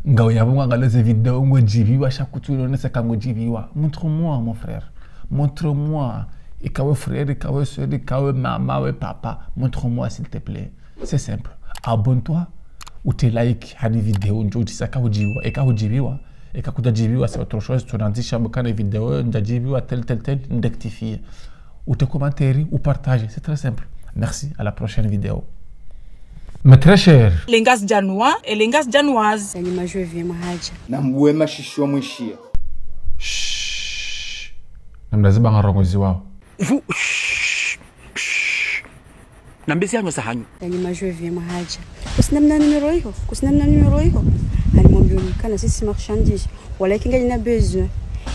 Ngao yabonga ngale ces vidéos ngo jibiwa shakutuno nese kango jibiwa. Montre-moi mon frère. Montre-moi. Et kawe frère, et kawe soeur, et kawe maman, et papa. Montre-moi s'il te plaît. C'est simple. Abonne-toi ou te like hadi vidéo njo tisaka ujiwa. Et ka ujibiwa. Et ka kudajibiwa c'est autre chose. Tu n'antisha mbokane vidéo ndajibiwa tel ndactifier. Ou te commenter ou partager. C'est très simple. Merci. À la prochaine vidéo. Mais très cher. Lengas Janois et Lengas Janoises. Nanyuma jwevye mahaja. Nambuwema shishwa mwishia. Shhh. Namlaziba ngarongozi wao. Nambesi hanyo sahanyo. Nanyuma jwevye mahaja. Kusinamna numero hiyo. Alimwambia kana sisi marchandise. Wala kinga ina besoin.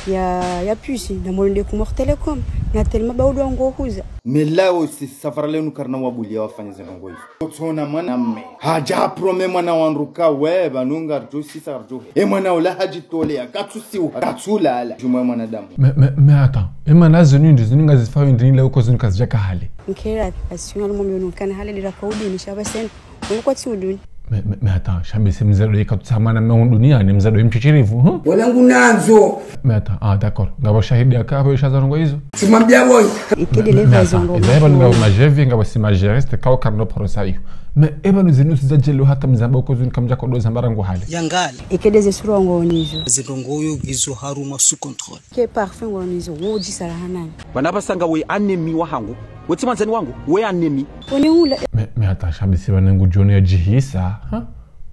Ya puce na molinde ku Mort Telecom na tellement baudo ngokuza Mais là aussi safarale nu karna wabulia wafanya zengo hizo tona mwana mme haja prome mwana wanruka we banunga rjo sisa rjo mwana ula haji tolea katsusiwa katsula jumwa mwanadamu mais attends emana zininga zifa ndini la uko zinuka zijaka hali nkera passion alimwambia kana hali lira kaudi ni shabasen uko tsuduni mais attends shambe se mzado yikatsamana na dunia ni mzado mchichirivu wala ngunanzo mais attends d'accord ngabo shahidi akabo yashazarongo hizo simambia boy ikede levazo eba ngabo majevi ngabo si majeriste kawa karno porosayo mais eba nuzinu sizajelo hata mzamba uko zinu kamja kodo zambara ngo hali Yangali ikede zesurongo nizo zirongoyo gizo haruma sous contrôle ke parfum ngo nizo woji sarahanani banabasanga we anemi wahangu wetsimanzani wangu we anemi woniula mais attends shambe se banengu jone ya jihisa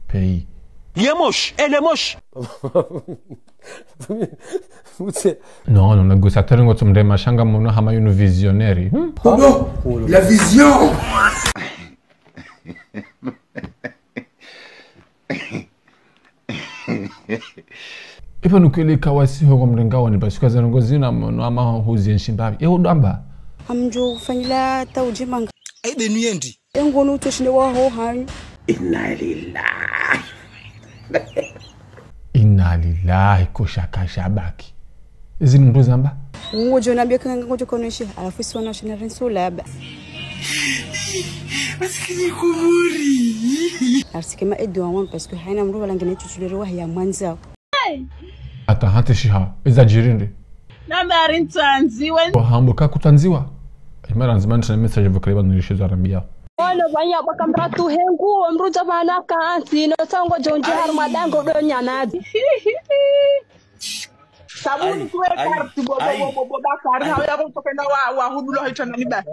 pays il est moche elle est moche. Non, négociateur ngo tumde mashanga mono hama yuno visionnaire. Oh, la vision. Ipo nukele kawasi hogo mrengawa ni parce que zanongo zina mono ama hozi enshimbabi. Udamba. Amjo kufanyila taujimanga. Aibe nuyendi. Ngono utoshinde waho hanyu. Inna lillahi kushaka shabaki. Izi ndo zamba. Ngojo nambia kanga ngojo konoshi alafu si wana shina renso laba. Maskini kuburi. Arsikema edo wangu parce que haina mruwa langene chuchulero wa ya mwanza. Ata hate shiha. Iza jirinde. Nambari ntanziwe. Hambuka kutanziwa. Imara nzimani tuna message vukaliba nilishizo arambia. Ono banya bakamra tu hengu omruja bana kansi no sango jonje har madango do nyanazi. Sabuni kuwe karti bobo bakari hawa yako tokenda wa hudulo hitana niba.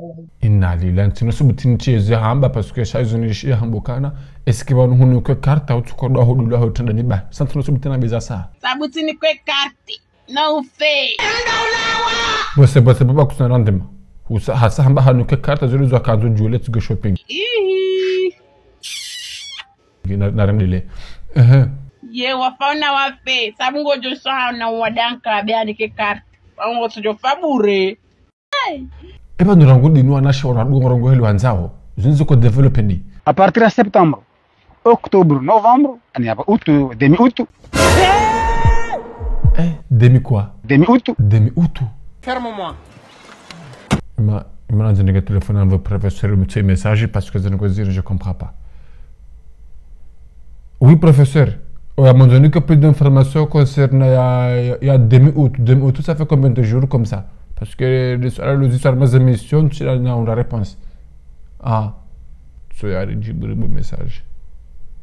Inna lillahi ntino subutini cheze hamba parce que shaizo nilishia hambukana eske banu hunu kwe karta utukodo hudulo hitana niba. Santino subutina beza saa. Sabutini kwe karti. No fe. Bose baba kusana randema. Hasa hamba hanu ke karta zuri zo kanzo juu let's go shopping. Naremdile. Ye wafauna wafe sabungo jo so na wadanka beani ke karti. Wango tujo fabure. Eba nurangudi nuwa nashi rongo helu hanzao. Zunzo ko developing. À partir de septembre, octobre, novembre, on y a août, demi-août. Demi quoi? Demi-août. Demi-août. Ferme-moi. Je vais téléphoner à votre professeur et me message parce que je ne comprends pas. Oui, professeur. À un moment donné, que plus d'informations concernant il y a demi-août. Demi-août, ça fait combien de jours comme ça? Parce que les histoires de mes émissions, tu as la réponse. Ah, tu as dit le message.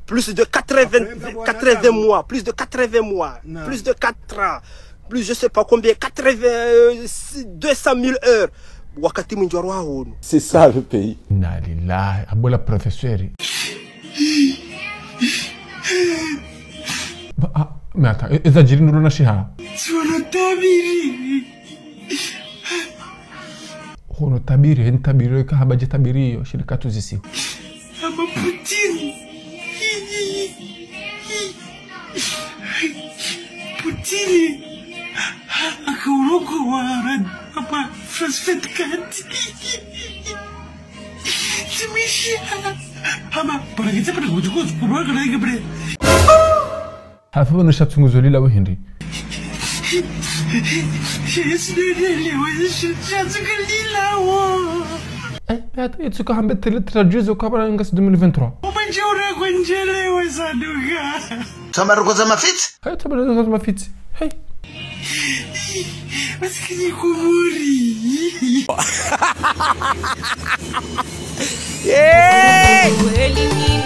Plus de 80 mois, plus de 80 mois, plus de 4 ans, plus je sais pas combien, 200 000 heures. C'est ça le pays. Nalila, abola professeur. Mais attends, eza jiri nuru na shiha. Sono tabiri. Hono tabiri, hen tabiri ka habaje tabiri yo shirika tuzisi. Ama Putin. Putin. Akauroko warad. Apa frasfet kati. Timishi. Ama para kita pada gujuku kurang kena kebre. Hafu na shatsungu zoli la wahindi. Shesnele wewe shatsungu lilawo. Beata, itu ka hambe tele traduzo ka para ngas 2023. Obanjora kwa Mchelewe saduka. Tamarukoza mafiti? Hai tamarukoza mafiti. Hai. Masikini kumuri. Kweli